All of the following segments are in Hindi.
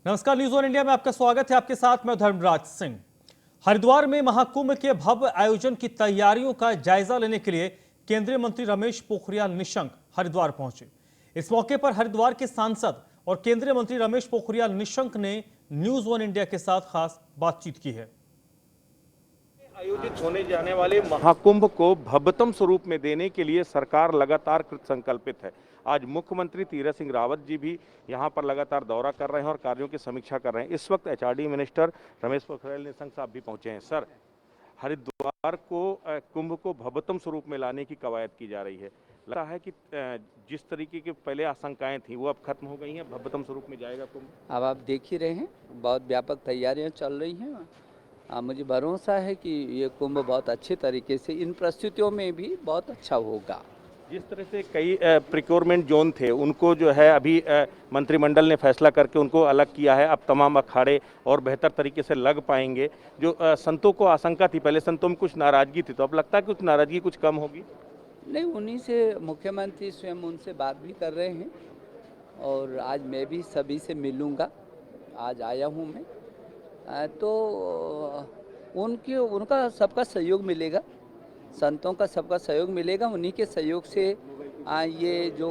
नमस्कार, न्यूज वन इंडिया में आपका स्वागत है। आपके साथ मैं धर्मराज सिंह। हरिद्वार में महाकुंभ के भव्य आयोजन की तैयारियों का जायजा लेने के लिए केंद्रीय मंत्री रमेश पोखरियाल निशंक हरिद्वार पहुंचे। इस मौके पर हरिद्वार के सांसद और केंद्रीय मंत्री रमेश पोखरियाल निशंक ने न्यूज वन इंडिया के साथ खास बातचीत की है। आयोजित होने जाने वाले महाकुंभ को भव्यतम स्वरूप में देने के लिए सरकार लगातार कृत संकल्पित है। आज मुख्यमंत्री तीरथ सिंह रावत जी भी यहां पर लगातार दौरा कर रहे हैं और कार्यों की समीक्षा कर रहे हैं। इस वक्त एचआरडी मिनिस्टर रमेश पोखरियाल निशंक साहब भी पहुंचे हैं। सर, हरिद्वार को कुंभ को भव्यतम स्वरूप में लाने की कवायद की जा रही है। लगता है कि जिस तरीके की पहले आशंकाएं थी वो अब खत्म हो गई हैं, भव्यतम स्वरूप में जाएगा कुंभ। अब आप देख ही रहे हैं, बहुत व्यापक तैयारियां चल रही हैं। मुझे भरोसा है कि ये कुंभ बहुत अच्छे तरीके से इन परिस्थितियों में भी बहुत अच्छा होगा। जिस तरह से कई प्रिक्योरमेंट जोन थे उनको जो है अभी मंत्रिमंडल ने फैसला करके उनको अलग किया है। अब तमाम अखाड़े और बेहतर तरीके से लग पाएंगे। जो संतों को आशंका थी, पहले संतों में कुछ नाराजगी थी, तो अब लगता है कि कुछ नाराजगी कुछ कम होगी। नहीं, उन्हीं से मुख्यमंत्री स्वयं उनसे बात भी कर रहे हैं और आज मैं भी सभी से मिलूँगा। आज आया हूँ मैं, तो उनका सबका सहयोग मिलेगा, संतों का सबका सहयोग मिलेगा। उन्हीं के सहयोग से ये जो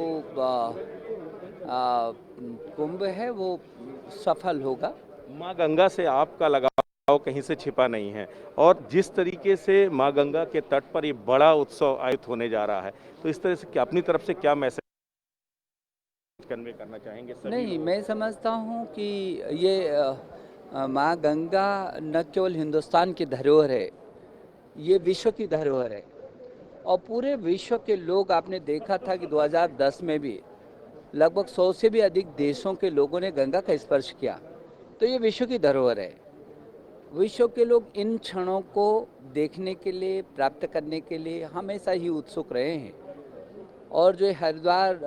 कुंभ है वो सफल होगा। माँ गंगा से आपका लगाव कहीं से छिपा नहीं है और जिस तरीके से माँ गंगा के तट पर ये बड़ा उत्सव आयोजित होने जा रहा है, तो इस तरह से अपनी तरफ से क्या मैसेज कन्वे करना चाहेंगे? नहीं, मैं समझता हूँ कि ये माँ गंगा न केवल हिंदुस्तान की धरोहर है, ये विश्व की धरोहर है और पूरे विश्व के लोग, आपने देखा था कि 2010 में भी लगभग 100 से भी अधिक देशों के लोगों ने गंगा का स्पर्श किया। तो ये विश्व की धरोहर है। विश्व के लोग इन क्षणों को देखने के लिए, प्राप्त करने के लिए हमेशा ही उत्सुक रहे हैं। और जो हरिद्वार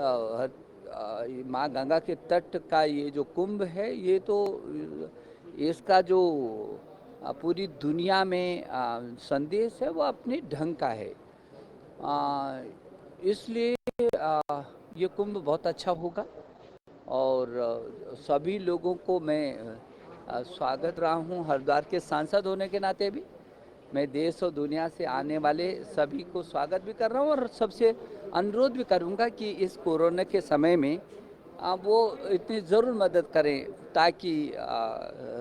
माँ गंगा के तट का ये जो कुंभ है, ये तो इसका जो पूरी दुनिया में संदेश है वो अपने ढंग का है। इसलिए ये कुंभ बहुत अच्छा होगा और सभी लोगों को मैं स्वागत रहा हूँ। हरिद्वार के सांसद होने के नाते भी मैं देश और दुनिया से आने वाले सभी को स्वागत भी कर रहा हूँ और सबसे अनुरोध भी करूँगा कि इस कोरोना के समय में वो इतनी ज़रूर मदद करें ताकि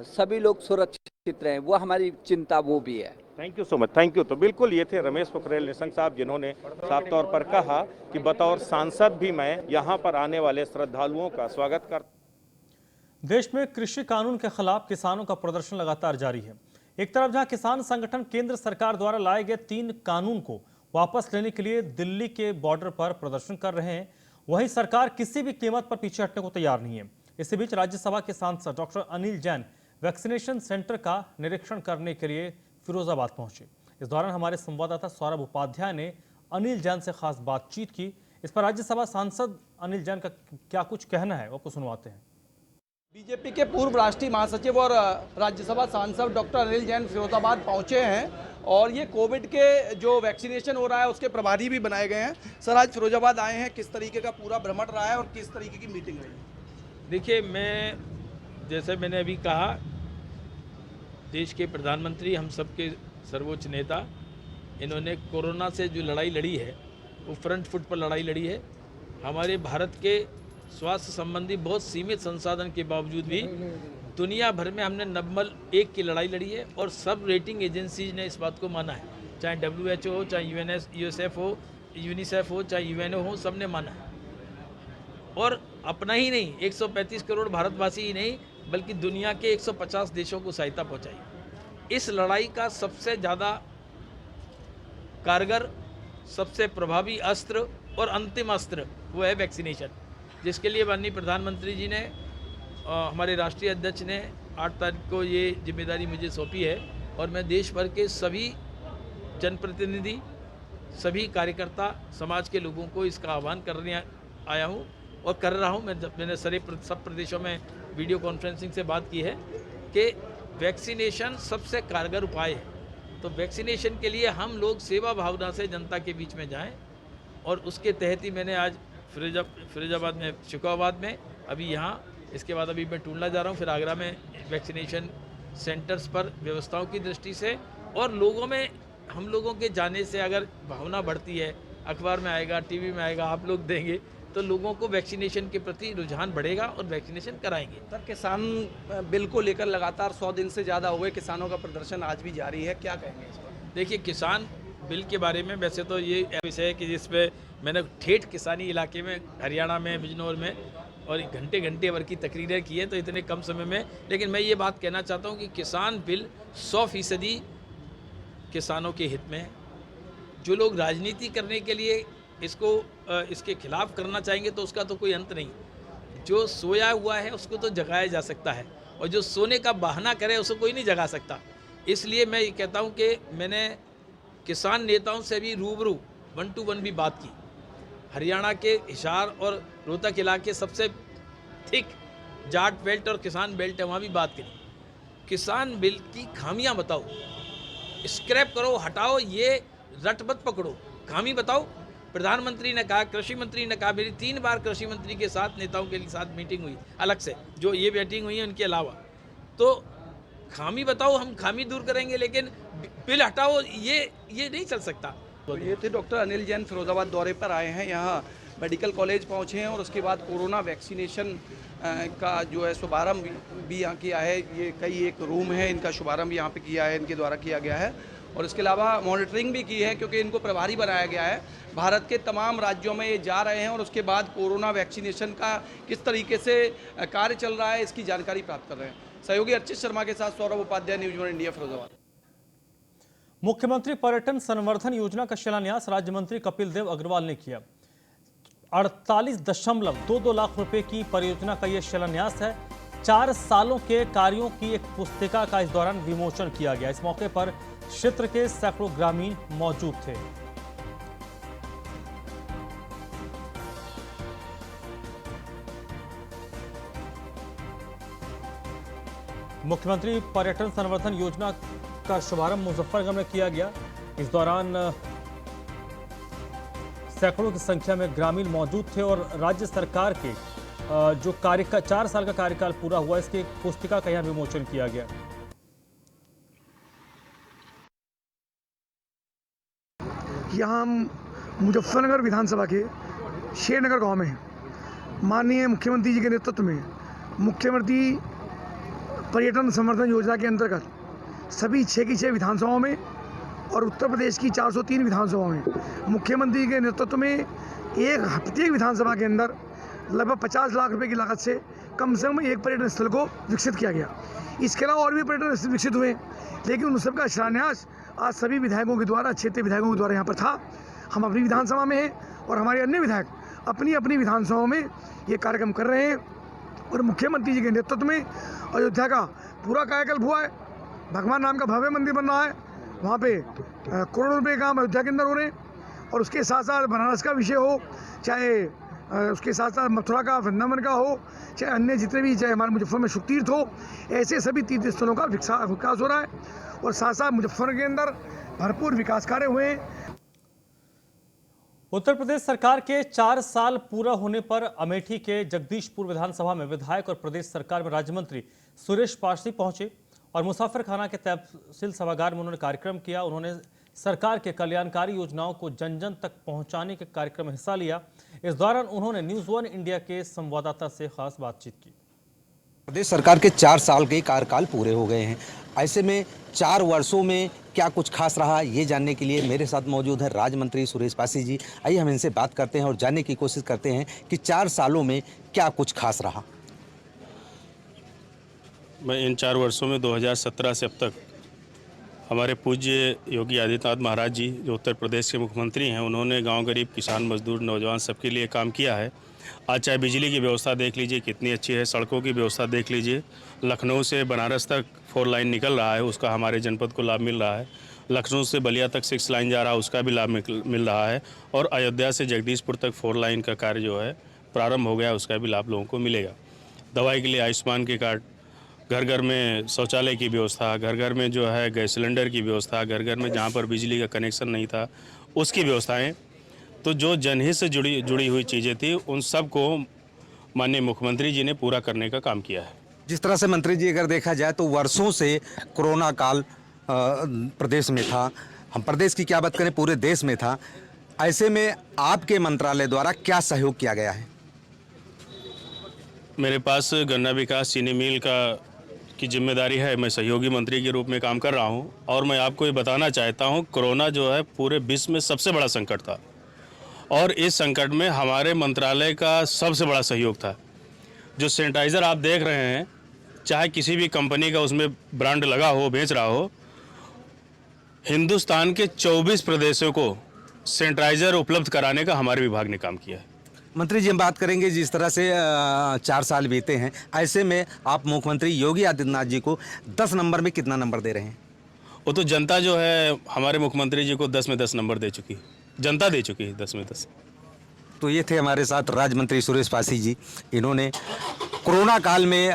सभी लोग सुरक्षित रहें। वो हमारी चिंता वो भी है। Thank you so much, thank you. तो बिल्कुल ये थे रमेश पोखरियाल निशंक साहब, जिन्होंने साफ तौर पर कहा कि बतौर सांसद भी मैं यहाँ पर आने वाले श्रद्धालुओं का स्वागत कर। देश में कृषि कानून के खिलाफ किसानों का प्रदर्शन लगातार जारी है। एक तरफ जहां किसान संगठन केंद्र सरकार द्वारा लाए गए 3 कानून को वापस लेने के लिए दिल्ली के बॉर्डर पर प्रदर्शन कर रहे हैं, वहीं सरकार किसी भी कीमत पर पीछे हटने को तैयार नहीं है। इसी बीच राज्यसभा के सांसद doctor Anil Jain vaccination centre का निरीक्षण करने के लिए फिरोजाबाद पहुंचे। इस दौरान हमारे संवाददाता सौरभ उपाध्याय ने अनिल जैन से खास बातचीत की। इस पर राज्यसभा सांसद अनिल जैन का क्या कुछ कहना है, वो आपको सुनवाते हैं। बीजेपी के पूर्व राष्ट्रीय महासचिव और राज्यसभा सांसद डॉक्टर अनिल जैन फिरोजाबाद पहुंचे हैं और ये कोविड के जो वैक्सीनेशन हो रहा है उसके प्रभारी भी बनाए गए हैं। सर, आज फिरोजाबाद आए हैं, किस तरीके का पूरा भ्रमण रहा है और किस तरीके की मीटिंग रही? देखिए, जैसे मैंने अभी कहा, देश के प्रधानमंत्री, हम सबके सर्वोच्च नेता, इन्होंने कोरोना से जो लड़ाई लड़ी है वो फ्रंट फुट पर लड़ाई लड़ी है। हमारे भारत के स्वास्थ्य संबंधी बहुत सीमित संसाधन के बावजूद भी दुनिया भर में हमने नंबर 1 की लड़ाई लड़ी है और सब रेटिंग एजेंसीज ने इस बात को माना है। चाहे WHO हो, चाहे यूएसएफ हो, यूनिसेफ हो, चाहे UNO हो, सब ने माना है। और अपना ही नहीं, 135 करोड़ भारतवासी ही नहीं बल्कि दुनिया के 150 देशों को सहायता पहुंचाई। इस लड़ाई का सबसे ज़्यादा कारगर, सबसे प्रभावी अस्त्र और अंतिम अस्त्र वो है वैक्सीनेशन, जिसके लिए माननीय प्रधानमंत्री जी ने, हमारे राष्ट्रीय अध्यक्ष ने 8 तारीख को ये जिम्मेदारी मुझे सौंपी है और मैं देश भर के सभी जनप्रतिनिधि, सभी कार्यकर्ता, समाज के लोगों को इसका आह्वान करने आया हूँ और कर रहा हूँ। मैंने सब प्रदेशों में वीडियो कॉन्फ्रेंसिंग से बात की है कि वैक्सीनेशन सबसे कारगर उपाय है। तो वैक्सीनेशन के लिए हम लोग सेवा भावना से जनता के बीच में जाएं और उसके तहत ही मैंने आज फिरोजाबाद में, शुकाबाद में, अभी यहाँ इसके बाद अभी मैं टूंडला जा रहा हूँ, फिर आगरा में वैक्सीनेशन सेंटर्स पर व्यवस्थाओं की दृष्टि से और लोगों में, हम लोगों के जाने से अगर भावना बढ़ती है, अखबार में आएगा, टीवी में आएगा, आप लोग देंगे तो लोगों को वैक्सीनेशन के प्रति रुझान बढ़ेगा और वैक्सीनेशन कराएंगे। सर, किसान बिल को लेकर लगातार 100 दिन से ज़्यादा हुए किसानों का प्रदर्शन आज भी जारी है, क्या कहेंगे इस पर? देखिए, किसान बिल के बारे में वैसे तो ये विषय है कि जिसपे मैंने ठेठ किसानी इलाके में, हरियाणा में, बिजनौर में और घंटे घंटे भर की तकरीरें की हैं तो इतने कम समय में, लेकिन मैं ये बात कहना चाहता हूँ कि किसान बिल 100% किसानों के हित में है। जो लोग राजनीति करने के लिए इसके खिलाफ करना चाहेंगे तो उसका तो कोई अंत नहीं। जो सोया हुआ है उसको तो जगाया जा सकता है और जो सोने का बहाना करे उसको कोई नहीं जगा सकता। इसलिए मैं ये कहता हूँ कि मैंने किसान नेताओं से भी रूबरू 1 to 1 भी बात की। हरियाणा के हिसार और रोहतक इलाके सबसे थिक जाट बेल्ट और किसान बेल्ट है, वहाँ भी बात करी। किसान बिल की खामियां बताओ, स्क्रैप करो, हटाओ, ये रट मत पकड़ो, खामी बताओ। प्रधानमंत्री ने कहा, कृषि मंत्री ने कहा, मेरी 3 बार कृषि मंत्री के साथ, नेताओं के साथ मीटिंग हुई अलग से, जो ये मीटिंग हुई है उनके अलावा। तो खामी बताओ, हम खामी दूर करेंगे, लेकिन बिल हटाओ, ये नहीं चल सकता। तो ये थे डॉक्टर अनिल जैन, फिरोजाबाद दौरे पर आए हैं, यहाँ मेडिकल कॉलेज पहुँचे हैं और उसके बाद कोरोना वैक्सीनेशन का जो है शुभारम्भ भी यहाँ किया है। ये कई एक रूम है, इनका शुभारम्भ यहाँ पे किया है, इनके द्वारा किया गया है और इसके अलावा मॉनिटरिंग भी की है क्योंकि इनको प्रभारी बनाया गया है। भारत के तमाम राज्यों में ये जा रहे हैं और उसके बाद कोरोना वैक्सीनेशन का किस तरीके से कार्य चल रहा है इसकी जानकारी प्राप्त कर रहे हैं। सहयोगी अर्चित शर्मा के साथ सौरभ उपाध्याय, न्यूज़ 1 इंडिया, फिरोजाबाद। मुख्यमंत्री पर्यटन संवर्धन योजना का शिलान्यास राज्य मंत्री कपिल देव अग्रवाल ने किया। 48.22 लाख रुपए की परियोजना का यह शिलान्यास है। 4 सालों के कार्यों की एक पुस्तिका का इस दौरान विमोचन किया गया। इस मौके पर क्षेत्र के सैकड़ों ग्रामीण मौजूद थे। मुख्यमंत्री पर्यटन संवर्धन योजना का शुभारंभ मुजफ्फरगढ़ में किया गया। इस दौरान सैकड़ों की संख्या में ग्रामीण मौजूद थे और राज्य सरकार के जो 4 साल का कार्यकाल पूरा हुआ, इसकी पुस्तिका का यहां विमोचन किया गया। यहाँ हम मुजफ्फरनगर विधानसभा के शेरनगर गांव में माननीय मुख्यमंत्री जी के नेतृत्व में मुख्यमंत्री पर्यटन संवर्धन योजना के अंतर्गत सभी 6 की 6 विधानसभाओं में और उत्तर प्रदेश की 403 विधानसभाओं में मुख्यमंत्री के नेतृत्व में प्रत्येक विधानसभा के अंदर लगभग 50 लाख रुपए की लागत से कम एक पर्यटन स्थल को विकसित किया गया। इसके अलावा और भी पर्यटन स्थल विकसित हुए, लेकिन उन सबका शिलान्यास आज सभी विधायकों के द्वारा, क्षेत्रीय विधायकों के द्वारा यहाँ पर था। हम अपनी विधानसभा में हैं और हमारे अन्य विधायक अपनी अपनी विधानसभाओं में ये कार्यक्रम कर रहे हैं और मुख्यमंत्री जी के नेतृत्व में अयोध्या का पूरा कायाकल्प हुआ है। भगवान राम का भव्य मंदिर बन रहा है, वहाँ पे करोड़ों रुपए का काम अयोध्या के अंदर हो रहे हैं और उसके साथ साथ बनारस का विषय हो, चाहे उसके साथ साथ मथुरा का, वृंदावन का हो, चाहे अन्य जितने भी, चाहे हमारे मुजफ्फर में शुक तीर्थ हो, ऐसे सभी तीर्थ स्थलों का विकास हो रहा है और साथ साथ मुजफ्फर के अंदर भरपूर विकास कार्य हुए हैं। उत्तर प्रदेश सरकार के 4 साल पूरा होने पर अमेठी के जगदीशपुर विधानसभा में विधायक और प्रदेश सरकार में राज्य मंत्री सुरेश पारसी पहुंचे और मुसाफिर खाना के तहसील सभागार में उन्होंने कार्यक्रम किया। उन्होंने सरकार के कल्याणकारी योजनाओं को जन जन तक पहुंचाने के कार्यक्रम में हिस्सा लिया। इस दौरान उन्होंने न्यूज़ 1 इंडिया के संवाददाता से खास बातचीत की। प्रदेश सरकार के 4 साल के कार्यकाल पूरे हो गए हैं। ऐसे में 4 वर्षों में क्या कुछ खास रहा, ये जानने के लिए मेरे साथ मौजूद है राज्य मंत्री सुरेश पारसी जी। आइए हम इनसे बात करते हैं और जानने की कोशिश करते हैं कि 4 सालों में क्या कुछ खास रहा। मैं इन 4 वर्षों में 2017 से अब तक हमारे पूज्य योगी आदित्यनाथ महाराज जी, जो उत्तर प्रदेश के मुख्यमंत्री हैं, उन्होंने गांव गरीब, किसान, मजदूर, नौजवान सबके लिए काम किया है। आज चाहे बिजली की व्यवस्था देख लीजिए कितनी अच्छी है, सड़कों की व्यवस्था देख लीजिए, लखनऊ से बनारस तक 4 लाइन निकल रहा है, उसका हमारे जनपद को लाभ मिल रहा है। लखनऊ से बलिया तक 6 लाइन जा रहा है, उसका भी लाभ मिल रहा है। और अयोध्या से जगदीशपुर तक 4 लाइन का कार्य जो है प्रारंभ हो गया, उसका भी लाभ लोगों को मिलेगा। दवाई के लिए आयुष्मान के कार्ड, घर घर में शौचालय की व्यवस्था, घर घर में जो है गैस सिलेंडर की व्यवस्था, घर घर में जहाँ पर बिजली का कनेक्शन नहीं था उसकी व्यवस्थाएं, तो जो जनहित से जुड़ी हुई चीज़ें थी उन सब को माननीय मुख्यमंत्री जी ने पूरा करने का काम किया है। जिस तरह से मंत्री जी अगर देखा जाए तो वर्षों से कोरोना काल प्रदेश में था, हम प्रदेश की क्या बात करें पूरे देश में था, ऐसे में आपके मंत्रालय द्वारा क्या सहयोग किया गया है? मेरे पास गन्ना विकास चीनी मिल की जिम्मेदारी है, मैं सहयोगी मंत्री के रूप में काम कर रहा हूं और मैं आपको ये बताना चाहता हूं कोरोना जो है पूरे विश्व में सबसे बड़ा संकट था और इस संकट में हमारे मंत्रालय का सबसे बड़ा सहयोग था। जो सैनिटाइज़र आप देख रहे हैं, चाहे किसी भी कंपनी का उसमें ब्रांड लगा हो, बेच रहा हो, हिंदुस्तान के 24 प्रदेशों को सैनिटाइज़र उपलब्ध कराने का हमारे विभाग ने काम किया है। मंत्री जी हम बात करेंगे जिस तरह से 4 साल बीते हैं, ऐसे में आप मुख्यमंत्री योगी आदित्यनाथ जी को 10 नंबर में कितना नंबर दे रहे हैं? वो तो जनता जो है हमारे मुख्यमंत्री जी को 10 में 10 नंबर दे चुकी है, जनता दे चुकी है 10 में 10। तो ये थे हमारे साथ राज्य मंत्री सुरेश पासी जी। इन्होंने कोरोना काल में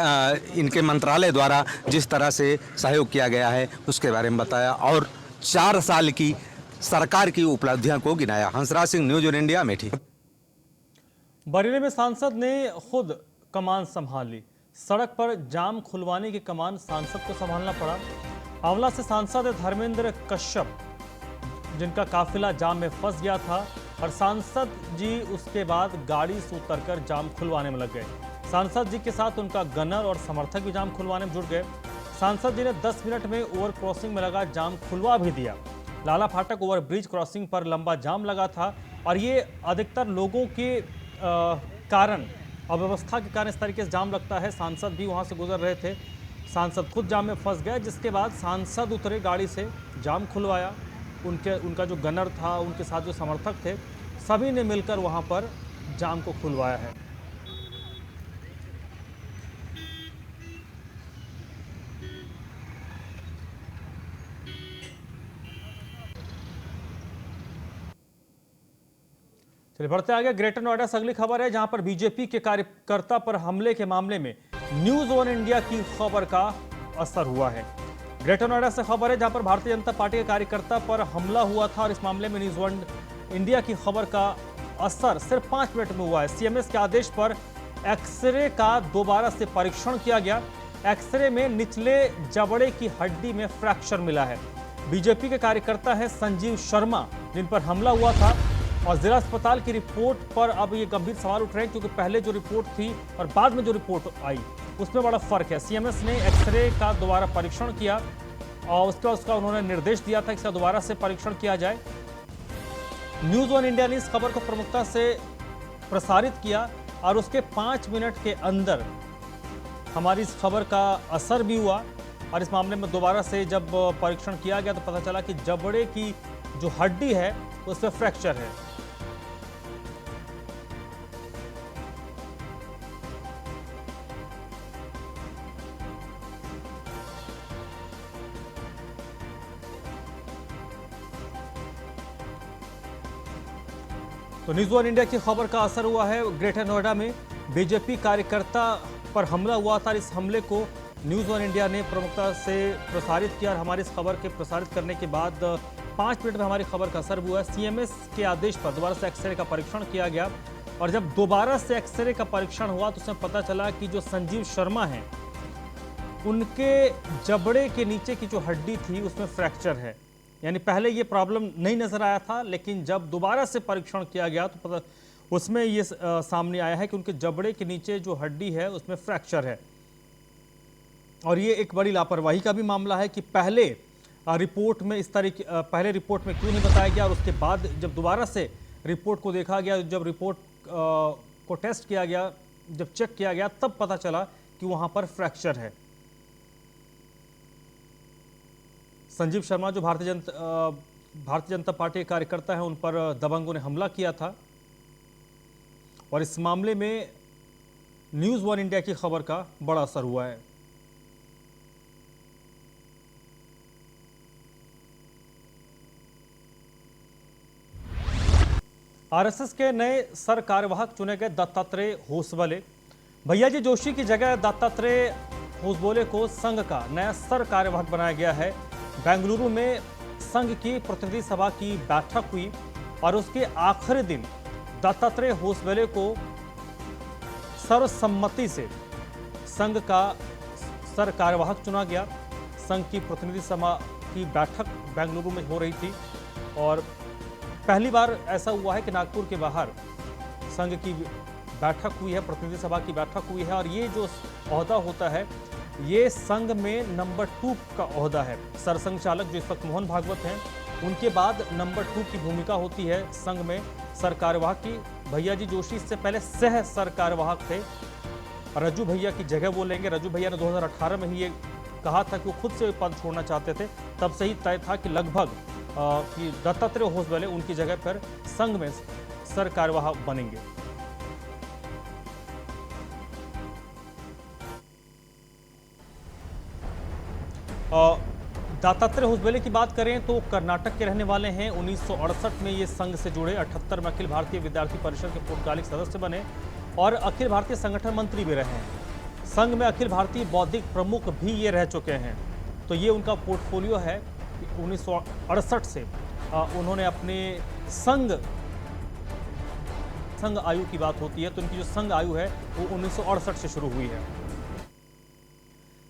इनके मंत्रालय द्वारा जिस तरह से सहयोग किया गया है उसके बारे में बताया और 4 साल की सरकार की उपलब्धियों को गिनाया। Hansraj Singh, news on India, Amethi. Bareilly में सांसद ने खुद कमान संभाल ली। सड़क पर जाम खुलवाने की कमान सांसद को संभालना पड़ा। आंवला से सांसद धर्मेंद्र कश्यप, जिनका काफिला जाम में फंस गया था और सांसद जी उसके बाद गाड़ी से उतरकर जाम खुलवाने में लग गए। सांसद जी के साथ उनका गनर और समर्थक भी जाम खुलवाने में जुट गए। सांसद जी ने 10 मिनट में ओवर क्रॉसिंग में लगा जाम खुलवा भी दिया। लाला फाटक ओवर ब्रिज क्रॉसिंग पर लंबा जाम लगा था और ये अधिकतर लोगों के कारण, अव्यवस्था के कारण इस तरीके से जाम लगता है। सांसद भी वहां से गुजर रहे थे, सांसद खुद जाम में फंस गए, जिसके बाद सांसद उतरे गाड़ी से, जाम खुलवाया। उनका जो गनर था, उनके साथ जो समर्थक थे, सभी ने मिलकर वहां पर जाम को खुलवाया है। चलिए बढ़ते आगे। ग्रेटर नोएडा से अगली खबर है, जहां पर बीजेपी के कार्यकर्ता पर हमले के मामले में न्यूज़ ऑन इंडिया की खबर का असर हुआ है। ग्रेटर नोएडा से खबर है, जहां पर भारतीय जनता पार्टी के कार्यकर्ता पर हमला हुआ था और इस मामले में न्यूज़ ऑन इंडिया की खबर का असर सिर्फ 5 मिनट में हुआ है। सीएमएस के आदेश पर एक्सरे का दोबारा से परीक्षण किया गया। एक्सरे में निचले जबड़े की हड्डी में फ्रैक्चर मिला है। बीजेपी के कार्यकर्ता है संजीव शर्मा, जिन पर हमला हुआ था और जिला अस्पताल की रिपोर्ट पर अब ये गंभीर सवाल उठ रहे हैं, क्योंकि पहले जो रिपोर्ट थी और बाद में जो रिपोर्ट आई उसमें बड़ा फर्क है। सीएमएस ने एक्सरे का दोबारा परीक्षण किया और उसका उन्होंने निर्देश दिया था कि इसका दोबारा से परीक्षण किया जाए। न्यूज़ ऑन इंडिया ने इस खबर को प्रमुखता से प्रसारित किया और उसके 5 मिनट के अंदर हमारी इस खबर का असर भी हुआ और इस मामले में दोबारा से जब परीक्षण किया गया तो पता चला कि जबड़े की जो हड्डी है उसमें फ्रैक्चर है। तो न्यूज़ ऑन इंडिया की खबर का असर हुआ है। ग्रेटर नोएडा में बीजेपी कार्यकर्ता पर हमला हुआ था। इस हमले को न्यूज़ ऑन इंडिया ने प्रमुखता से प्रसारित किया और हमारी इस खबर के प्रसारित करने के बाद 5 मिनट में हमारी खबर का असर हुआ। सीएमएस के आदेश पर दोबारा से एक्सरे का परीक्षण किया गया और जब दोबारा से एक्सरे का परीक्षण हुआ तो उसमें पता चला कि जो संजीव शर्मा हैं, उनके जबड़े के नीचे की जो हड्डी थी उसमें फ्रैक्चर है। यानी पहले ये प्रॉब्लम नहीं नजर आया था, लेकिन जब दोबारा से परीक्षण किया गया तो पता उसमें ये सामने आया है कि उनके जबड़े के नीचे जो हड्डी है उसमें फ्रैक्चर है। और ये एक बड़ी लापरवाही का भी मामला है कि पहले रिपोर्ट में इस तरीके पहले रिपोर्ट में क्यों नहीं बताया गया और उसके बाद जब दोबारा से रिपोर्ट को देखा गया, जब रिपोर्ट को टेस्ट किया गया, जब चेक किया गया, तब पता चला कि वहां पर फ्रैक्चर है। संजीव शर्मा जो भारतीय जनता पार्टी के कार्यकर्ता हैं, उन पर दबंगों ने हमला किया था और इस मामले में न्यूज़ ऑन इंडिया की खबर का बड़ा असर हुआ है। आरएसएस के नए सर कार्यवाहक चुने गए दत्तात्रेय होसबले। भैयाजी जोशी की जगह दत्तात्रेय होसबले को संघ का नया सर कार्यवाहक बनाया गया है। बेंगलुरु में संघ की प्रतिनिधि सभा की बैठक हुई और उसके आखिरी दिन दत्तात्रेय होसबले को सर्वसम्मति से संघ का सर कार्यवाहक चुना गया। संघ की प्रतिनिधि सभा की बैठक बेंगलुरु में हो रही थी और पहली बार ऐसा हुआ है कि नागपुर के बाहर संघ की बैठक हुई है, प्रतिनिधि सभा की बैठक हुई है। और ये जो ओहदा होता है ये संघ में नंबर 2 का ओहदा है। सरसंघ चालक जो इस वक्त मोहन भागवत हैं, उनके बाद नंबर 2 की भूमिका होती है संघ में सर कार्यवाहक की। भैया जी जोशी इससे पहले सह सर कार्यवाहक थे, रज्जू भैया की जगह वो लेंगे। रज्जू भैया ने 2018 में ही ये कहा था कि वो खुद से पद छोड़ना चाहते थे। तब से ही तय था कि लगभग कि दत्तात्रेय होसबले उनकी जगह पर संघ में सर कार्यवाहक बनेंगे। दत्तात्रेय होसबले की बात करें तो कर्नाटक के रहने वाले हैं। 1968 में ये संघ से जुड़े, 78 में अखिल भारतीय विद्यार्थी परिषद के पूर्णकालिक सदस्य बने और अखिल भारतीय संगठन मंत्री भी रहे हैं। संघ में अखिल भारतीय बौद्धिक प्रमुख भी ये रह चुके हैं। तो ये उनका पोर्टफोलियो है। 1968 से उन्होंने अपने संघ आयु की बात होती है तो उनकी जो संघ आयु है वो 1968 से शुरू हुई है।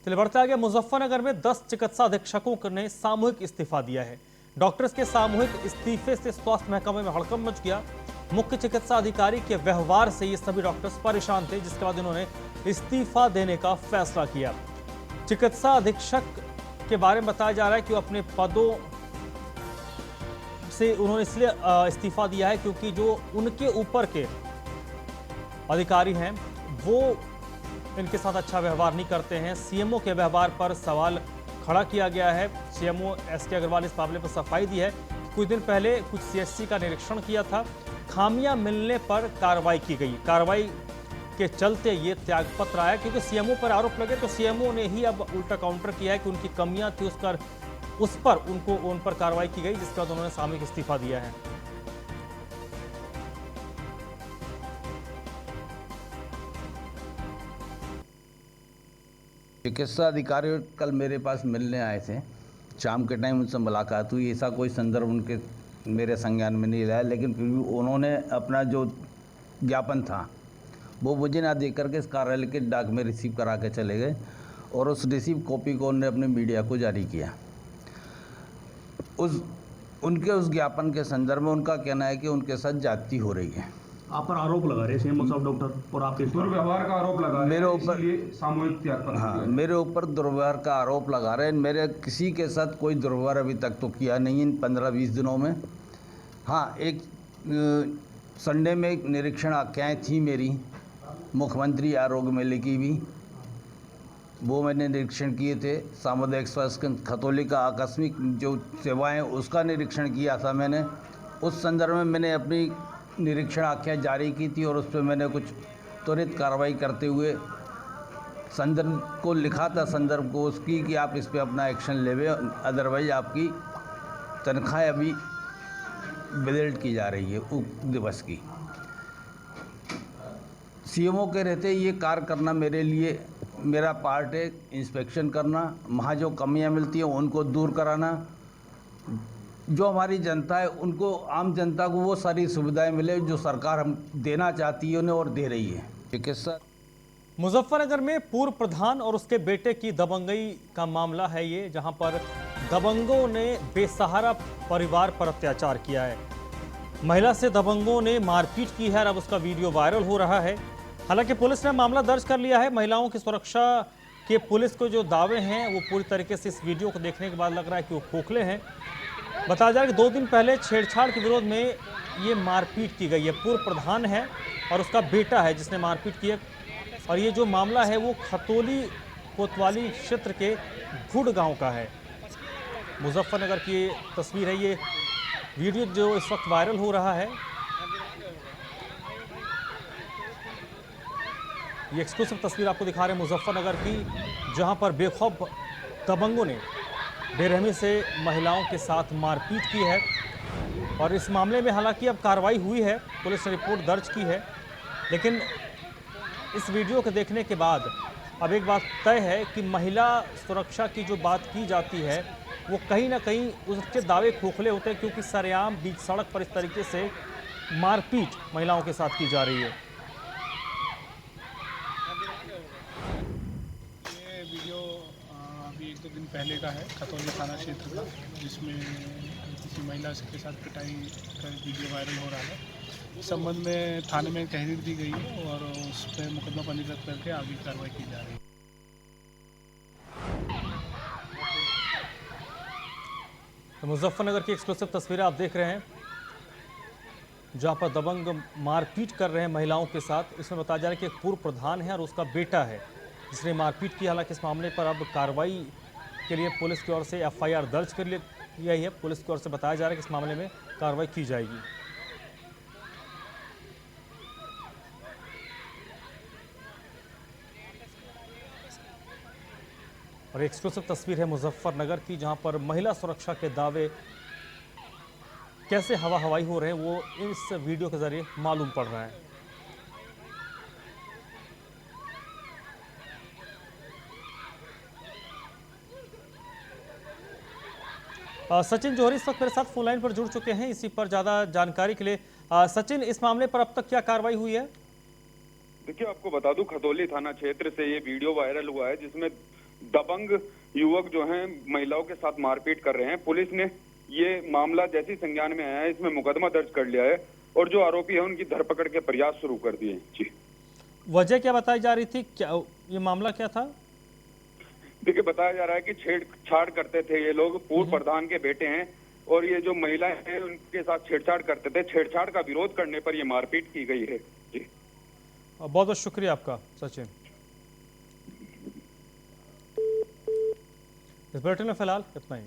चलिए बढ़ते आगे। मुजफ्फरनगर में 10 चिकित्सा अधीक्षकों ने सामूहिक इस्तीफा दिया है। डॉक्टर्स के सामूहिक इस्तीफे से स्वास्थ्य महकमे में हड़कंप मच गया। मुख्य चिकित्सा अधिकारी के व्यवहार से ये सभी डॉक्टर्स परेशान थे, जिसके बाद इन्होंने इस्तीफा देने का फैसला किया। चिकित्सा अधीक्षक के बारे में बताया जा रहा है कि वो अपने पदों से उन्होंने इसलिए इस्तीफा दिया है क्योंकि जो उनके ऊपर के अधिकारी हैं वो इनके साथ अच्छा व्यवहार नहीं करते हैं। सीएमओ के व्यवहार पर सवाल खड़ा किया गया है। सीएमओ एसके अग्रवाल इस मामले पर सफाई दी है। कुछ दिन पहले कुछ सीएचसी का निरीक्षण किया था, खामियां मिलने पर कार्रवाई की गई। कार्रवाई के चलते ये त्यागपत्र आया क्योंकि सीएमओ पर आरोप लगे तो सीएमओ ने ही अब उल्टा काउंटर किया है कि उनकी कमियां थी, उन पर कार्रवाई की गई, जिसके बाद उन्होंने सामूहिक इस्तीफा दिया है। चिकित्सा अधिकारी कल मेरे पास मिलने आए थे, शाम के टाइम उनसे मुलाकात हुई। ऐसा कोई संदर्भ उनके मेरे संज्ञान में नहीं रहा, लेकिन फिर भी उन्होंने अपना जो ज्ञापन था वो मुझे ना देख करके इस कार्यालय के डाक में रिसीव करा के चले गए और उस रिसीव कॉपी को उन्होंने अपने मीडिया को जारी किया। उनके उस ज्ञापन के संदर्भ में उनका कहना है कि उनके साथ जाति हो रही है। आप पर आरोप लगा रहे सीएमओ साहब डॉक्टर और आपके दुर्व्यवहार का आरोप लगा मेरे ऊपर सामूहिक त्यागपत्र। हाँ, मेरे ऊपर दुर्व्यवहार का आरोप लगा रहे हैं। मेरे किसी के साथ कोई दुर्व्यवहार अभी तक तो किया नहीं इन 15-20 दिनों में। हाँ, एक संडे में एक निरीक्षण आख्याएँ थी मेरी मुख्यमंत्री आरोग्य मेले की भी, वो मैंने निरीक्षण किए थे। सामुदायिक स्वास्थ्य खतौली का आकस्मिक जो सेवाएं उसका निरीक्षण किया था मैंने। उस संदर्भ में मैंने अपनी निरीक्षण आख्या जारी की थी और उस पर मैंने कुछ त्वरित कार्रवाई करते हुए संदर्भ को लिखा था, संदर्भ को उसकी कि आप इस पर अपना एक्शन लेवे, अदरवाइज आपकी तनख्वाह अभी विदल्ट की जा रही है उप दिवस की। सीएमओ के रहते ये कार्य करना मेरे लिए मेरा पार्ट है, इंस्पेक्शन करना, वहाँ जो कमियाँ मिलती हैं उनको दूर कराना, जो हमारी जनता है उनको, आम जनता को वो सारी सुविधाएं मिले जो सरकार हम देना चाहती है उन्हें और दे रही है। चिकित्सा मुजफ्फरनगर में पूर्व प्रधान और उसके बेटे की दबंगई का मामला है ये, जहां पर दबंगों ने बेसहारा परिवार पर अत्याचार किया है। महिला से दबंगों ने मारपीट की है और अब उसका वीडियो वायरल हो रहा है। हालांकि पुलिस ने मामला दर्ज कर लिया है। महिलाओं की सुरक्षा के पुलिस को जो दावे हैं वो पूरी तरीके से इस वीडियो को देखने के बाद लग रहा है कि वो खोखले हैं। बताया जा रहा है कि 2 दिन पहले छेड़छाड़ के विरोध में ये मारपीट की गई है। पूर्व प्रधान है और उसका बेटा है जिसने मारपीट की है। और ये जो मामला है वो खतौली कोतवाली क्षेत्र के घुड़ गांव का है। मुजफ्फरनगर की तस्वीर है ये। वीडियो जो इस वक्त वायरल हो रहा है, ये एक्सक्लूसिव तस्वीर आपको दिखा रहे हैं मुजफ्फरनगर की, जहां पर बेखौफ दबंगों ने बेरहमी से महिलाओं के साथ मारपीट की है। और इस मामले में हालांकि अब कार्रवाई हुई है, पुलिस ने रिपोर्ट दर्ज की है, लेकिन इस वीडियो को देखने के बाद अब एक बात तय है कि महिला सुरक्षा की जो बात की जाती है वो कहीं ना कहीं उसके दावे खोखले होते हैं, क्योंकि सरेआम बीच सड़क पर इस तरीके से मारपीट महिलाओं के साथ की जा रही है। वीडियो अभी 1-2 दिन पहले का है, खतौली थाना क्षेत्र का, जिसमें किसी महिला के साथ पिटाई का वीडियो वायरल हो रहा है। इस संबंध में थाने में तहरीर दी गई है और उस पर मुकदमा पंजीकृत करके आगे कार्रवाई की जा रही है। तो मुजफ्फरनगर की एक्सक्लूसिव तस्वीरें आप देख रहे हैं, जहां पर दबंग मारपीट कर रहे हैं महिलाओं के साथ। इसमें बताया जा रहा है कि एक पूर्व प्रधान है और उसका बेटा है जिसने मारपीट की। हालांकि इस मामले पर अब कार्रवाई के लिए पुलिस की ओर से एफआईआर दर्ज कर ली गई है। पुलिस की ओर से बताया जा रहा है कि इस मामले में कार्रवाई की जाएगी। और एक्सक्लूसिव तस्वीर है मुजफ्फरनगर की, जहां पर महिला सुरक्षा के दावे कैसे हवा हवाई हो रहे हैं वो इस वीडियो के जरिए मालूम पड़ रहा है। सचिन जौहरी इस वक्त मेरे साथ फोन लाइन पर जुड़ चुके हैं इसी पर ज्यादा जानकारी के लिए। सचिन, इस मामले पर अब तक क्या कार्रवाई हुई है? देखिए, आपको बता दूं, खतौली थाना क्षेत्र से ये वीडियो वायरल हुआ है जिसमें दबंग युवक जो हैं महिलाओं के साथ मारपीट कर रहे हैं। पुलिस ने ये मामला जैसी संज्ञान में आया है, इसमें मुकदमा दर्ज कर लिया है और जो आरोपी है उनकी धरपकड़ के प्रयास शुरू कर दिए। जी, वजह क्या बताई जा रही थी, क्या ये मामला क्या था? देखिए, बताया जा रहा है कि छेड़छाड़ करते थे ये लोग, पूर्व प्रधान के बेटे हैं और ये जो महिलाएं हैं उनके साथ छेड़छाड़ करते थे। छेड़छाड़ का विरोध करने पर ये मारपीट की गई है। जी, बहुत बहुत शुक्रिया आपका सचिन। इस बुलेटिन में फिलहाल इतना ही।